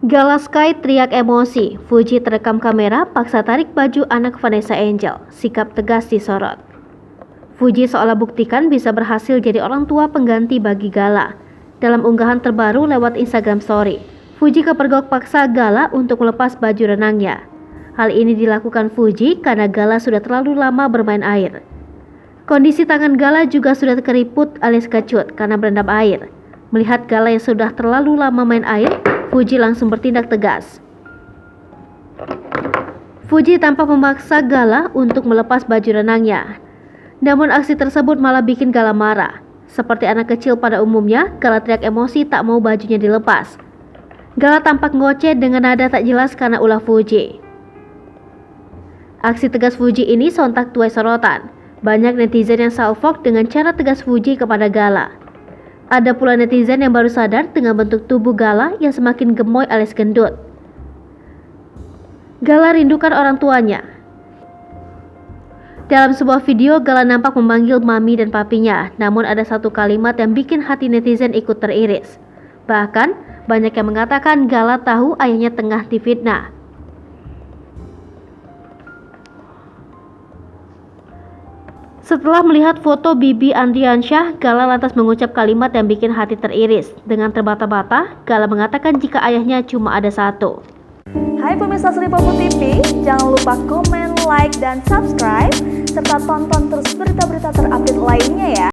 Gala Sky teriak emosi, Fuji terekam kamera paksa tarik baju anak Vanessa Angel, sikap tegas disorot. Fuji seolah buktikan bisa berhasil jadi orang tua pengganti bagi Gala. Dalam unggahan terbaru lewat Instagram Story, Fuji kepergok paksa Gala untuk melepas baju renangnya. Hal ini dilakukan Fuji karena Gala sudah terlalu lama bermain air. Kondisi tangan Gala juga sudah keriput alias kecut karena berendam air. Melihat Gala yang sudah terlalu lama main air, Fuji langsung bertindak tegas. Fuji tampak memaksa Gala untuk melepas baju renangnya. Namun aksi tersebut malah bikin Gala marah. Seperti anak kecil pada umumnya, Gala teriak emosi tak mau bajunya dilepas. Gala tampak ngoceh dengan nada tak jelas karena ulah Fuji. Aksi tegas Fuji ini sontak tuai sorotan. Banyak netizen yang salfok dengan cara tegas Fuji kepada Gala. Ada pula netizen yang baru sadar dengan bentuk tubuh Gala yang semakin gemoy alias gendut. Gala rindukan orang tuanya. Dalam sebuah video, Gala nampak memanggil mami dan papinya, namun ada satu kalimat yang bikin hati netizen ikut teriris. Bahkan, banyak yang mengatakan Gala tahu ayahnya tengah difitnah. Setelah melihat foto Bibi Andriansyah, Gala lantas mengucap kalimat yang bikin hati teriris. Dengan terbata-bata, Gala mengatakan jika ayahnya cuma ada satu. Hai pemirsa Sri Popo TV, jangan lupa komen, like, dan subscribe, serta tonton terus berita-berita terupdate lainnya ya.